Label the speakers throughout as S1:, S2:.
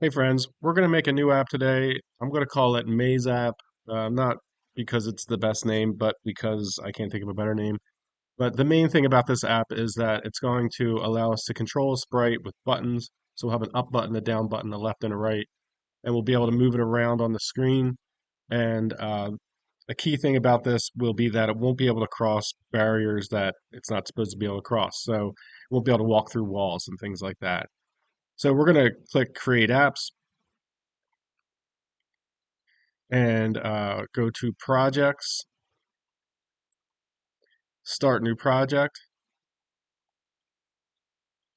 S1: Hey friends, we're going to make a new app today. I'm going to call it Maze App, not because it's the best name, but because I can't think of a better name. But the main thing about this app is that it's going to allow us to control a sprite with buttons. So we'll have an up button, a down button, a left and a right, and we'll be able to move it around on the screen. And a key thing about this will be that it won't be able to cross barriers that it's not supposed to be able to cross. So it won't be able to walk through walls and things like that. So we're going to click Create Apps and go to projects, start new project,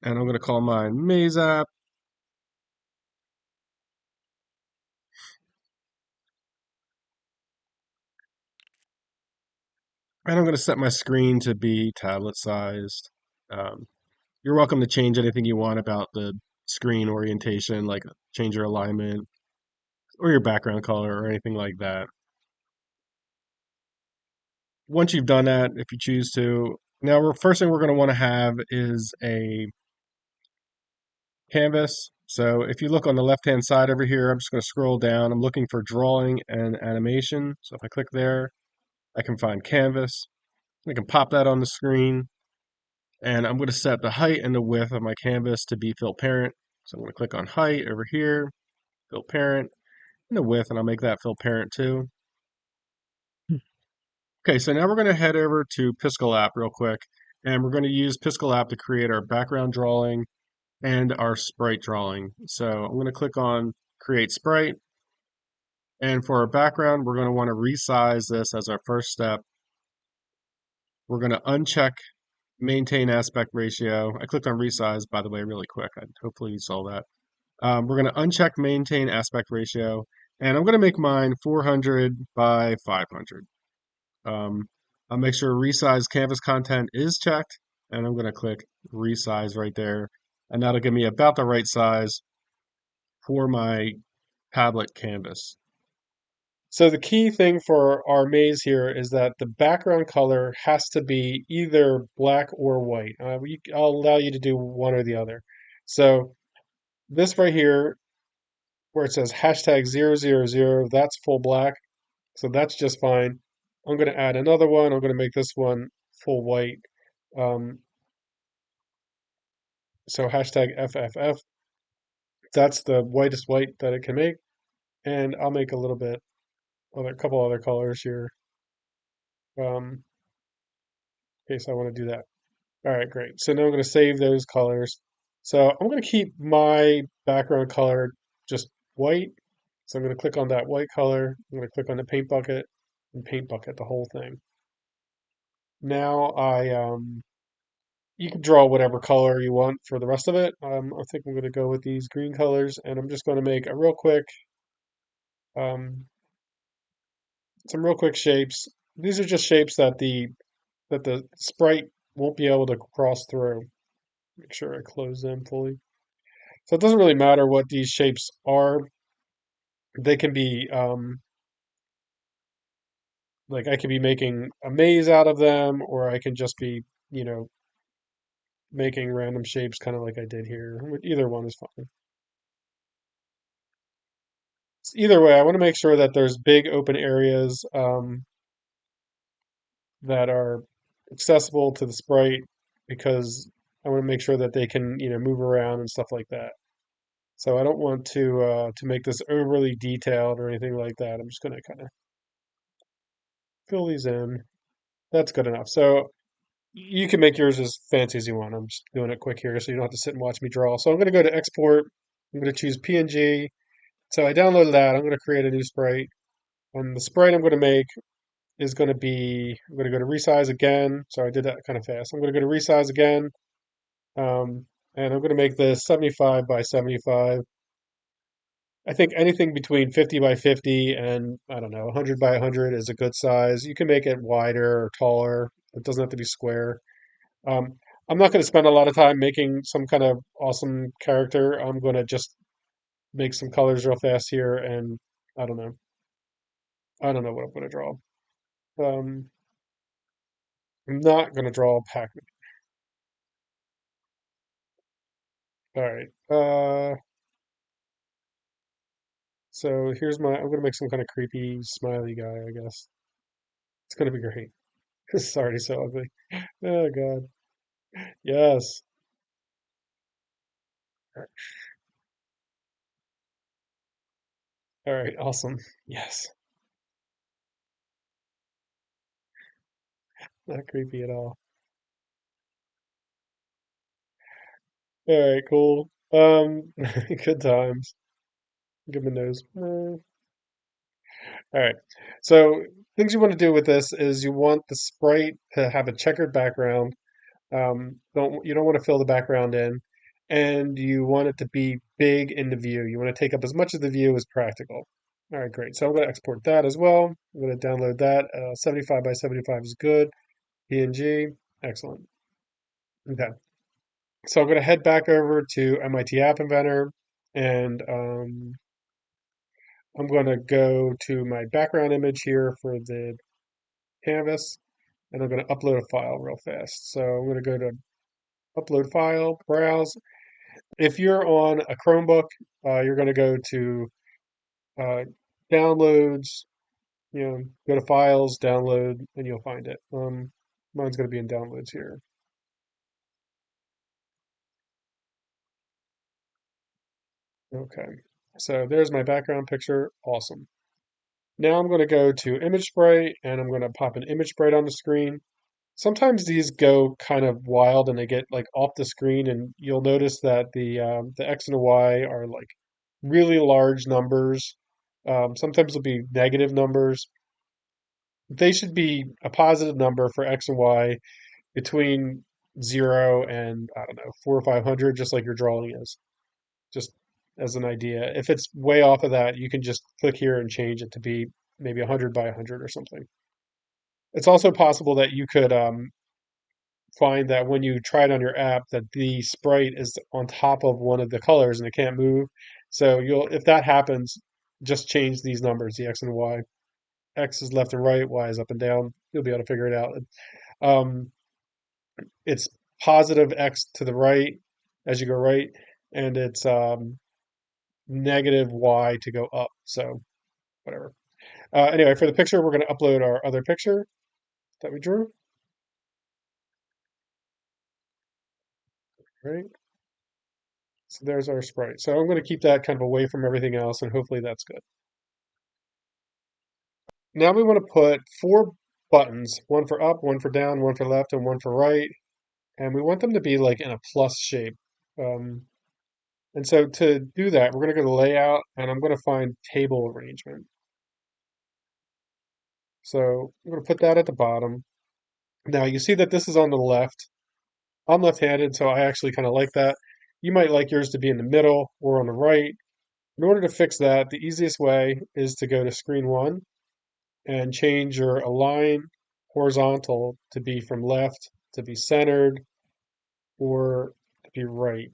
S1: and I'm going to call mine Maze App. And I'm going to set my screen to be tablet sized. Um, you're welcome to change anything you want about the screen orientation, like change your alignment or your background color or anything like that. Once you've done that, if you choose to, now first thing we're going to want to have is a canvas. So if you look on the left-hand side over here, I'm just going to scroll down. I'm looking for drawing and animation. So if I click there, I can find canvas. I can pop that on the screen, and I'm going to set the height and the width of my canvas to be fill parent. So I'm going to click on height over here, fill parent, and the width, and I'll make that fill parent too. Okay, so now we're going to head over to Piskel App real quick, and we're going to use Piskel App to create our background drawing and our sprite drawing. So I'm going to click on Create Sprite, and for our background, we're going to want to resize this as our first step. We're going to uncheck maintain aspect ratio. I clicked on resize, by the way, really quick. Hopefully you saw that. We're going to uncheck maintain aspect ratio, and I'm going to make mine 400 by 500. I'll make sure resize canvas content is checked, and I'm going to click resize right there, and that'll give me about the right size for my tablet canvas. So the key thing for our maze here is that the background color has to be either black or white. I'll allow you to do one or the other. So this right here, where it says #000, that's full black. So that's just fine. I'm going to add another one. I'm going to make this one full white. Um, so #FFF, that's the whitest white that it can make. And I'll make a little bit, a couple other colors here, in case I want to do that. All right, great. So now I'm going to save those colors. So I'm going to keep my background color just white. So I'm going to click on that white color. I'm going to click on the paint bucket and paint bucket the whole thing. Now you can draw whatever color you want for the rest of it. I think I'm going to go with these green colors, and I'm just going to make a real quick, um, some real quick shapes. These are just shapes that the sprite won't be able to cross through. Make sure I close them fully. So it doesn't really matter what these shapes are. They can be like I could be making a maze out of them, or I can just be, you know, making random shapes kind of like I did here. Either one is fine. Either way, I want to make sure that there's big open areas that are accessible to the sprite because I want to make sure that they can, move around and stuff like that. So I don't want to make this overly detailed or anything like that. I'm just going to kind of fill these in. That's good enough. So you can make yours as fancy as you want. I'm just doing it quick here so you don't have to sit and watch me draw. So I'm going to go to export. I'm going to choose PNG. So I downloaded that. I'm going to create a new sprite. And the sprite I'm going to make is going to be, I'm going to go to resize again. So I did that kind of fast. I'm going to go to resize again. And I'm going to make this 75 by 75. I think anything between 50 by 50 and I don't know, 100 by 100 is a good size. You can make it wider or taller. It doesn't have to be square. Um, I'm not going to spend a lot of time making some kind of awesome character. I'm going to just make some colors real fast here, and I don't know. I don't know what I'm going to draw. Um, I'm not going to draw Pac-Man. All right. So here's I'm gonna make some kind of creepy smiley guy, I guess. It's gonna be great. It's already so ugly. Oh God. Yes. All right, awesome. Yes. Not creepy at all. All right, cool. Good times. Give him a nose. All right. So things you want to do with this is you want the sprite to have a checkered background. Don't you don't want to fill the background in, and you want it to be big in the view. You want to take up as much of the view as practical. All right, great. So I'm going to export that as well. I'm going to download that. 75 by 75 is good. PNG, excellent. Okay. So I'm going to head back over to MIT App Inventor, and I'm going to go to my background image here for the canvas, and I'm going to upload a file real fast. So I'm going to go to upload file, browse. If you're on a Chromebook, you're going to go to uh, downloads, go to files, download, and you'll find it. Mine's going to be in downloads here. Okay, so there's my background picture. Awesome. Now I'm going to go to Image Sprite and I'm going to pop an Image Sprite on the screen. Sometimes these go kind of wild and they get like off the screen, and you'll notice that the X and the Y are like really large numbers. Sometimes they'll be negative numbers. They should be a positive number for X and Y between 0 and I don't know 4 or 500, just like your drawing is. Just as an idea. If it's way off of that, you can just click here and change it to be maybe 100 by 100 or something. It's also possible that you could find that when you try it on your app, that the sprite is on top of one of the colors and it can't move. So if that happens, just change these numbers, the X and Y. X is left and right, Y is up and down. You'll be able to figure it out. Um, it's positive X to the right as you go right, and it's negative Y to go up. So whatever. Anyway, for the picture, we're going to upload our other picture that we drew. Right. So there's our sprite. So I'm going to keep that kind of away from everything else, and hopefully that's good. Now we want to put four buttons, one for up, one for down, one for left, and one for right. And we want them to be like in a plus shape. Um, and so to do that, we're going to go to layout, and I'm going to find table arrangement. So I'm going to put that at the bottom. Now you see that this is on the left. I'm left-handed, so I actually kind of like that. You might like yours to be in the middle or on the right. In order to fix that, the easiest way is to go to screen one and change your align horizontal to be from left to be centered or to be right.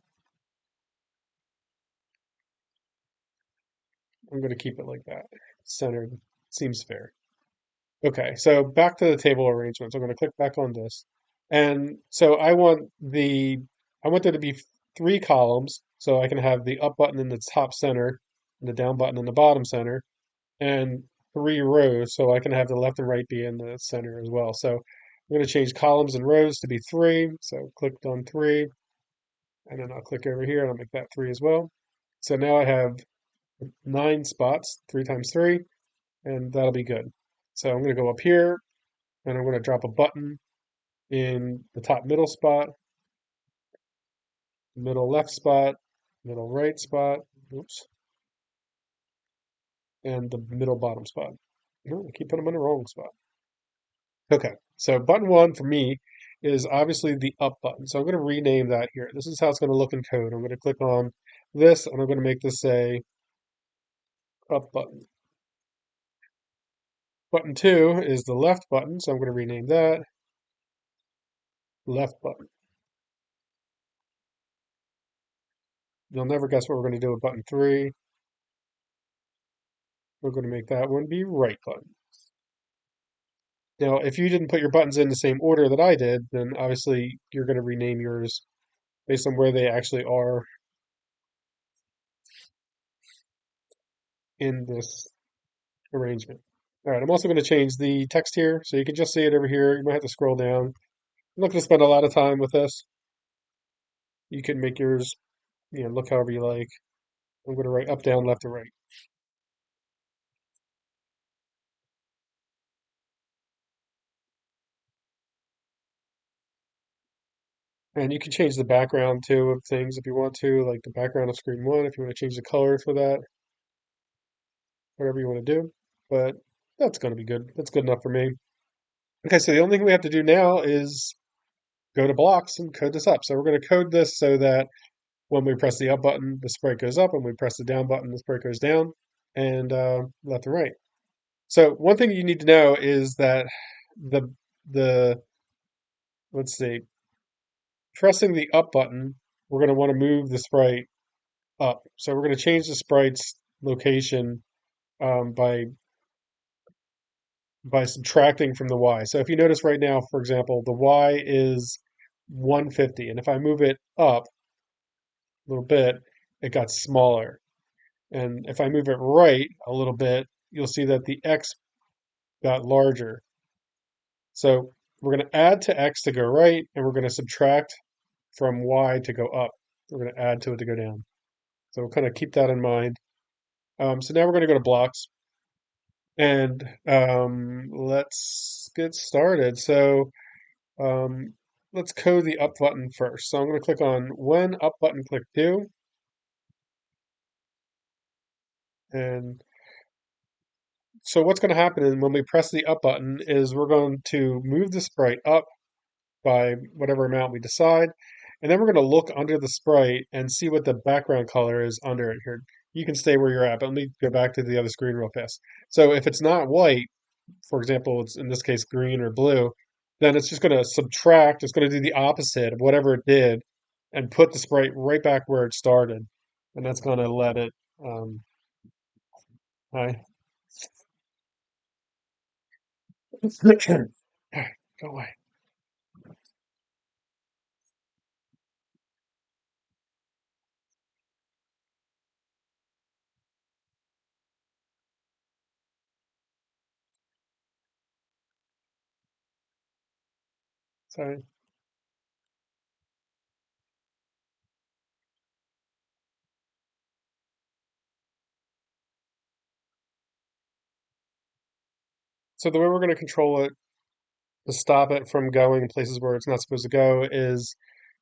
S1: I'm going to keep it like that. Centered seems fair. Okay, so back to the table arrangements. I'm going to click back on this. And so I want there to be three columns, so I can have the up button in the top center and the down button in the bottom center, and three rows, so I can have the left and right be in the center as well. So I'm going to change columns and rows to be three. So clicked on three, and then I'll click over here and I'll make that three as well. So now I have 9 spots, 3 times 3, and that'll be good. So I'm going to go up here and I'm going to drop a button in the top middle spot, middle left spot, middle right spot, oops, and the middle bottom spot. No, I keep putting them in the wrong spot. Okay, so button one for me is obviously the up button. So I'm going to rename that here. This is how it's going to look in code. I'm going to click on this and I'm going to make this say up button. Button two is the left button, so I'm going to rename that left button. You'll never guess what we're going to do with button three. We're going to make that one be right button. Now, if you didn't put your buttons in the same order that I did, then obviously you're going to rename yours based on where they actually are in this arrangement. All right, I'm also going to change the text here so you can just see it over here. You might have to scroll down. I'm not going to spend a lot of time with this. You can make yours, look however you like. I'm going to write up, down, left, and right. And you can change the background too of things if you want to, like the background of screen one, if you want to change the color for that, whatever you want to do. But that's going to be good. That's good enough for me. Okay, so the only thing we have to do now is go to blocks and code this up. So we're going to code this so that when we press the up button, the sprite goes up. When we press the down button, the sprite goes down, and left and right. So one thing you need to know is that the the let's see, pressing the up button, we're going to want to move the sprite up. So we're going to change the sprite's location um, by by subtracting from the y. So if you notice right now, for example, the y is 150, and if I move it up a little bit, it got smaller. And if I move it right a little bit, you'll see that the x got larger. So we're going to add to x to go right, and we're going to subtract from y to go up. We're going to add to it to go down. So we'll kind of keep that in mind. So now we're going to go to blocks, and let's get started. So um, let's code the up button first. So I'm going to click on when up button click do, and so what's going to happen when we press the up button is we're going to move the sprite up by whatever amount we decide. And then we're going to look under the sprite and see what the background color is under it here. You can stay where you're at, but let me go back to the other screen real fast. So if it's not white, for example, it's in this case green or blue, then it's just going to subtract, it's going to do the opposite of whatever it did and put the sprite right back where it started. And that's going to let it, hi. Go away. Sorry. So the way we're going to control it to stop it from going places where it's not supposed to go is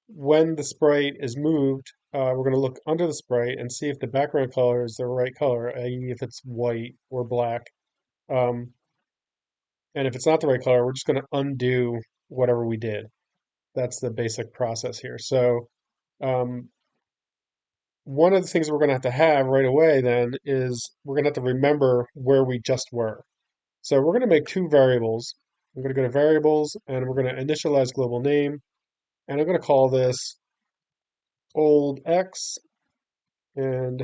S1: when the sprite is moved, we're going to look under the sprite and see if the background color is the right color, i.e. if it's white or black. Um, and if it's not the right color, we're just going to undo whatever we did. That's the basic process here. So um, one of the things we're going to have right away then is we're going to have to remember where we just were. So we're going to make two variables. I'm going to go to variables and we're going to initialize global name. And I'm going to call this old x. And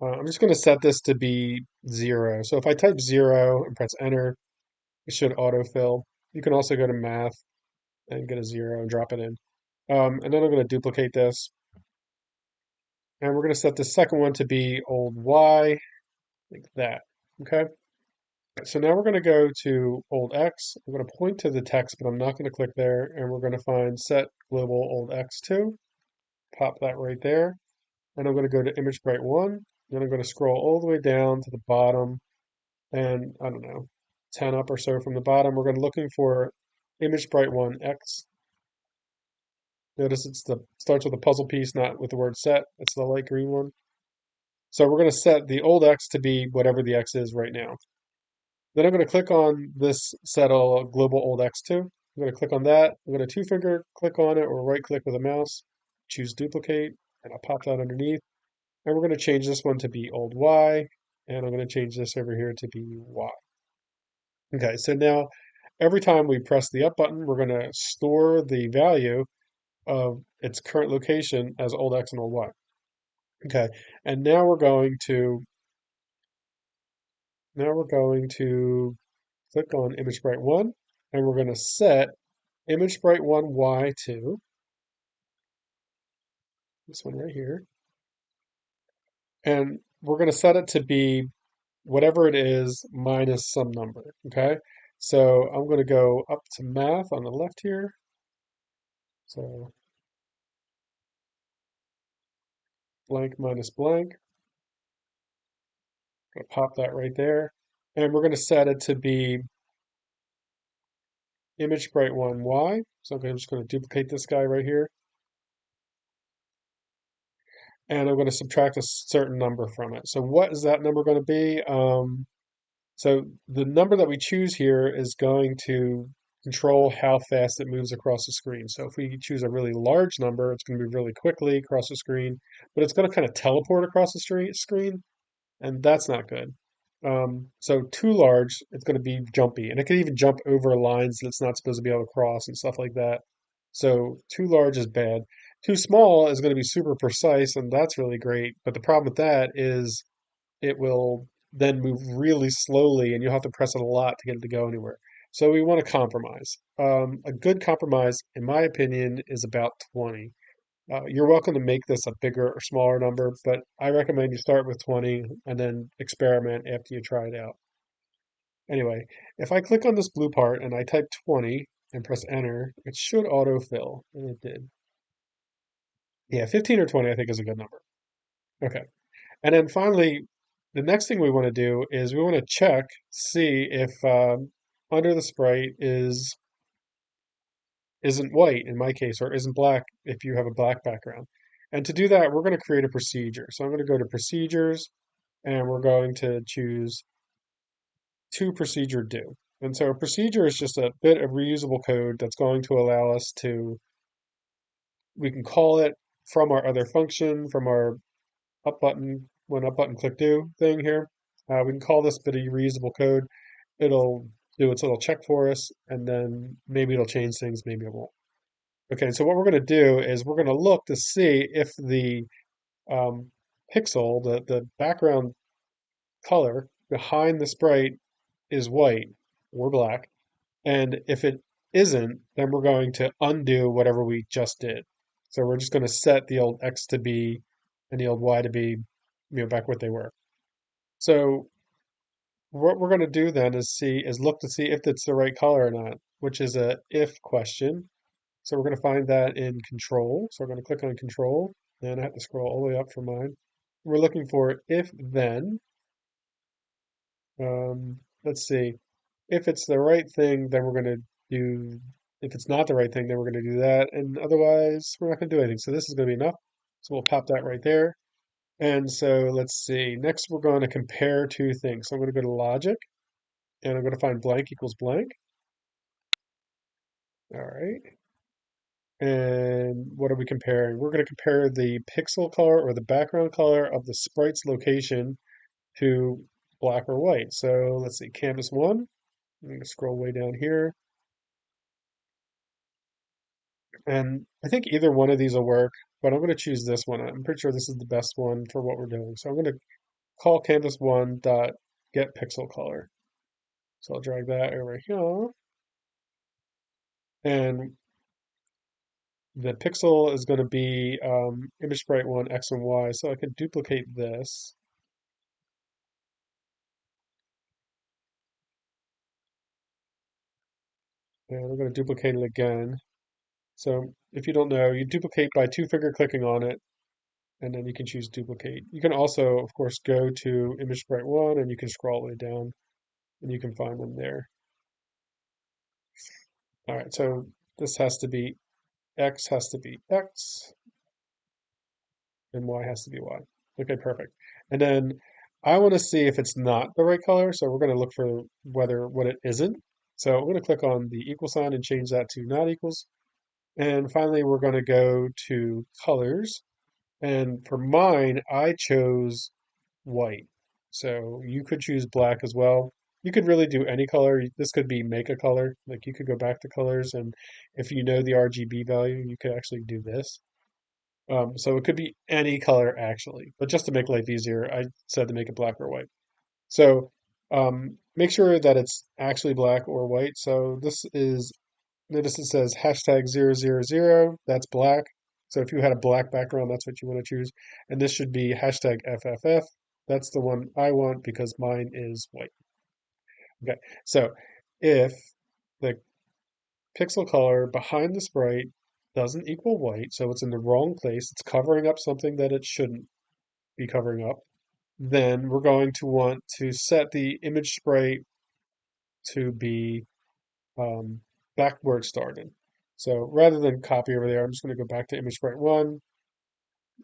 S1: I'm just going to set this to be 0. So if I type 0 and press enter, it should autofill. You can also go to math and get a 0 and drop it in. And then I'm going to duplicate this. And we're going to set the second one to be old y, like that. Okay. So now we're going to go to old x. I'm going to point to the text, but I'm not going to click there. And we're going to find set global old x2. Pop that right there. And I'm going to go to image sprite 1. Then I'm going to scroll all the way down to the bottom. And I don't know, 10 up or so from the bottom. We're going to looking for image sprite 1 x. Notice it's the starts with a puzzle piece, not with the word set. It's the light green one. So we're going to set the old x to be whatever the x is right now. Then I'm going to click on this settle global old x2. I'm going to click on that. I'm going to two finger click on it or right click with a mouse, choose duplicate, and I'll pop that underneath. And we're going to change this one to be old y, and I'm going to change this over here to be y. Okay, so now every time we press the up button, we're going to store the value of its current location as old x and old y. Okay, and now we're going to click on image sprite 1, and we're going to set image sprite 1 y to this one right here. And we're going to set it to be whatever it is minus some number, okay? So I'm going to go up to math on the left here. So blank minus blank. Going to pop that right there. And we're going to set it to be image sprite 1 y. So I'm just going to duplicate this guy right here. And I'm going to subtract a certain number from it. So what is that number going to be? So the number that we choose here is going to control how fast it moves across the screen. So if we choose a really large number, it's going to move really quickly across the screen, but it's going to kind of teleport across the screen, and that's not good. So too large, it's going to be jumpy, and it can even jump over lines that it's not supposed to be able to cross and stuff like that. So too large is bad. Too small is going to be super precise, and that's really great. But the problem with that is it will then move really slowly and you'll have to press it a lot to get it to go anywhere. So we want to compromise. A good compromise, in my opinion, is about 20. You're welcome to make this a bigger or smaller number, but I recommend you start with 20 and then experiment after you try it out. Anyway, if I click on this blue part and I type 20 and press enter, it should autofill, and it did. Yeah, 15 or 20 I think is a good number. Okay. And then finally, the next thing we want to do is we want to check, see if under the sprite isn't white in my case, or isn't black if you have a black background. And to do that, we're going to create a procedure. So I'm going to go to procedures, and we're going to choose to procedure do. And so a procedure is just a bit of reusable code that's going to allow us to, we can call it from our other function, from our up button, when up button click do thing here. We can call this bit of reusable code. It'll do its little check for us, and then maybe it'll change things, maybe it won't. Okay, so what we're going to do is we're going to look to see if the um, pixel, the background color behind the sprite is white or black. And if it isn't, then we're going to undo whatever we just did. So we're just going to set the old X to be and the old Y to be, back what they were. So what we're going to do then is look to see if it's the right color or not, which is a if question. So we're going to find that in control. So we're going to click on control, and I have to scroll all the way up for mine. We're looking for if then. Let's see. If it's the right thing, then we're going to do, if it's not the right thing, then we're going to do that. And otherwise, we're not going to do anything. So this is going to be enough. So we'll pop that right there. And so let's see. Next, we're going to compare two things. So I'm going to go to logic, and I'm going to find blank equals blank. All right. And what are we comparing? We're going to compare the pixel color or the background color of the sprite's location to black or white. So let's see, canvas one. I'm going to scroll way down here. And I think either one of these will work, but I'm going to choose this one. I'm pretty sure this is the best one for what we're doing. So I'm going to call canvas one dot get pixel color. So I'll drag that over here. And the pixel is going to be image sprite one, X and Y. So I can duplicate this. And we're going to duplicate it again. So if you don't know, you duplicate by two-finger clicking on it, and then you can choose duplicate. You can also, of course, go to image sprite one, and you can scroll all the way down, and you can find them there. All right, so this has to be X has to be X, and Y has to be Y. Okay, perfect. And then I want to see if it's not the right color, so we're going to look for what it isn't. So I'm going to click on the equal sign and change that to not equals. And finally, we're going to go to colors. And for mine, I chose white. So you could choose black as well. You could really do any color. This could be make a color. Like you could go back to colors, and if you know the RGB value, you could actually do this. So it could be any color actually, but just to make life easier, I said to make it black or white. So make sure that it's actually black or white. So this is, notice it says #000, that's black. So if you had a black background, that's what you want to choose. And this should be #FFF. That's the one I want because mine is white. Okay, so if the pixel color behind the sprite doesn't equal white, so it's in the wrong place, it's covering up something that it shouldn't be covering up, then we're going to want to set the image sprite to be um, back where it started. So rather than copy over there, I'm just going to go back to image sprite 1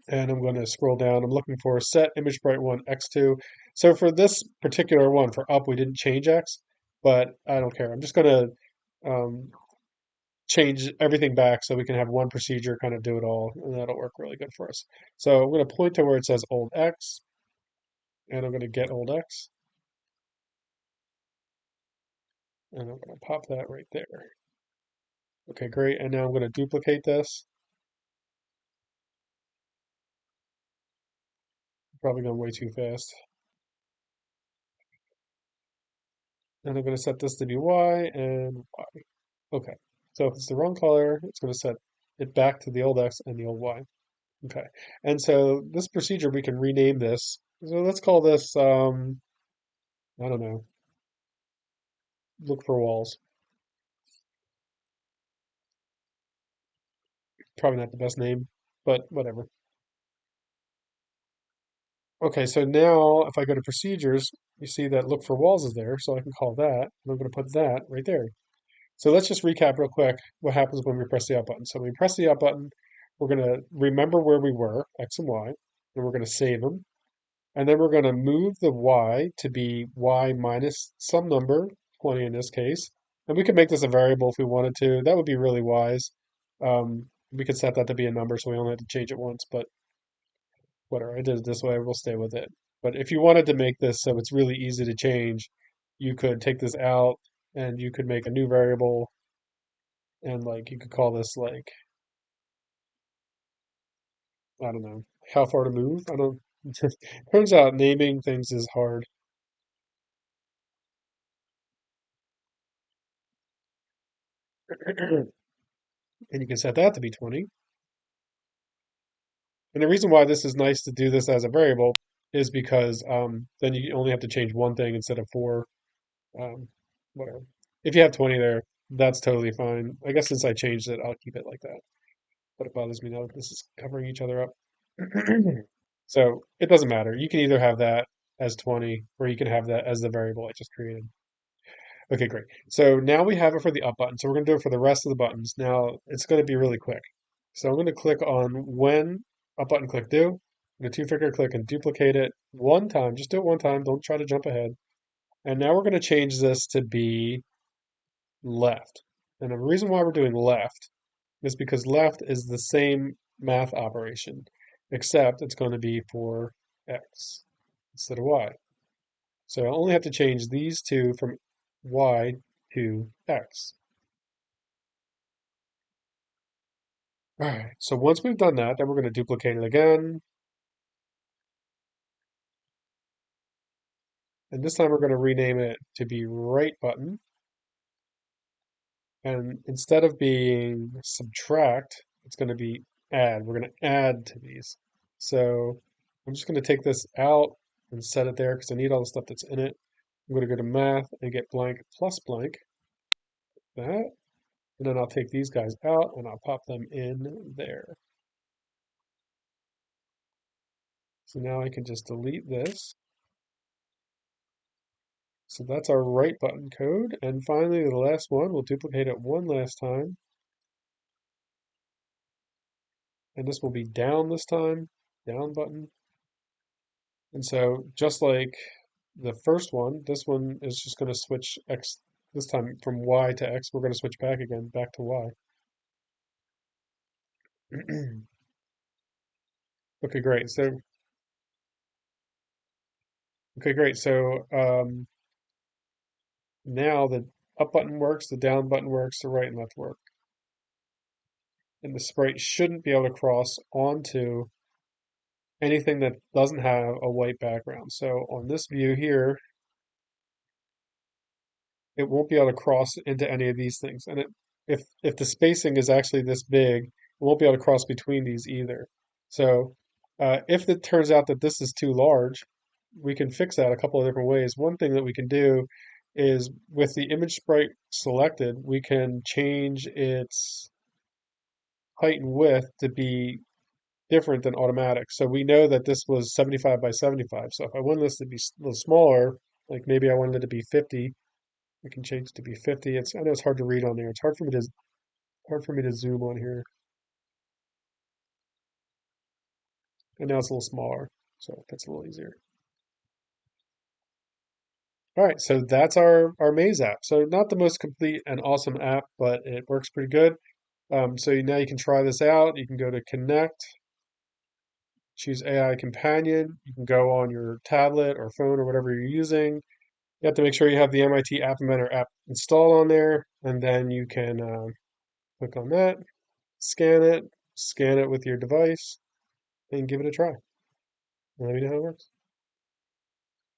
S1: and I'm going to scroll down. I'm looking for set image sprite 1 x2. So for this particular one, for up, we didn't change x, but I don't care. I'm just going to change everything back so we can have one procedure kind of do it all, and that'll work really good for us. So I'm going to point to where it says old x, and I'm going to get old x, and I'm going to pop that right there. Okay, great. And now I'm going to duplicate this. Probably going way too fast. And I'm going to set this to be y and y. Okay. So if it's the wrong color, it's going to set it back to the old x and the old y. Okay. And so this procedure, we can rename this. So let's call this, I don't know, look for walls. Probably not the best name, but whatever. Okay, so now if I go to procedures, you see that look for walls is there, so I can call that, and I'm going to put that right there. So let's just recap real quick what happens when we press the up button. So when we press the up button, we're going to remember where we were, X and Y, and we're going to save them. And then we're going to move the Y to be Y minus some number, 20 in this case. And we could make this a variable if we wanted to. That would be really wise. We could set that to be a number so we only have to change it once, but whatever, I did it this way, we'll stay with it. But if you wanted to make this so it's really easy to change, you could take this out and you could make a new variable and like you could call this like, I don't know, how far to move. I don't, turns out naming things is hard. And you can set that to be 20. And the reason why this is nice to do this as a variable is because then you only have to change one thing instead of four. Um, whatever. If you have 20 there, that's totally fine. I guess since I changed it, I'll keep it like that. But it bothers me now that this is covering each other up. So it doesn't matter. You can either have that as 20 or you can have that as the variable I just created. Okay, great. So now we have it for the up button. So we're going to do it for the rest of the buttons. Now it's going to be really quick. So I'm going to click on when up button click do. I'm going to two-finger click and duplicate it one time. Just do it one time. Don't try to jump ahead. And now we're going to change this to be left. And the reason why we're doing left is because left is the same math operation, except it's going to be for x instead of y. So I only have to change these two from y to x. All right, so once we've done that, then we're going to duplicate it again. And this time we're going to rename it to be right button. And instead of being subtract, it's going to be add. We're going to add to these. So I'm just going to take this out and set it there because I need all the stuff that's in it. I'm going to go to math and get blank plus blank, that. And then I'll take these guys out and I'll pop them in there. So now I can just delete this. So that's our right button code. And finally, the last one, we'll duplicate it one last time. And this will be down this time, down button. And so just like the first one, this one is just going to switch X, this time from Y to X, we're going to switch back again, back to Y. Okay, great. So, okay, great. So now the up button works, the down button works, the right and left work. And the sprite shouldn't be able to cross onto anything that doesn't have a white background. So on this view here, it won't be able to cross into any of these things. And if the spacing is actually this big, it won't be able to cross between these either. So if it turns out that this is too large, we can fix that a couple of different ways. One thing that we can do is with the image sprite selected, we can change its height and width to be different than automatic. So we know that this was 75 by 75. So if I wanted this to be a little smaller, like maybe I wanted it to be 50, I can change it to be 50. I know it's hard to read on there. It's hard for me to zoom on here. And now it's a little smaller. So that's a little easier. All right, so that's our Maze app. So not the most complete and awesome app, but it works pretty good. So now you can try this out. You can go to Connect, choose AI Companion. You can go on your tablet or phone or whatever you're using. You have to make sure you have the MIT App Inventor app installed on there, and then you can click on that, scan it with your device, and give it a try. Let me know how it works.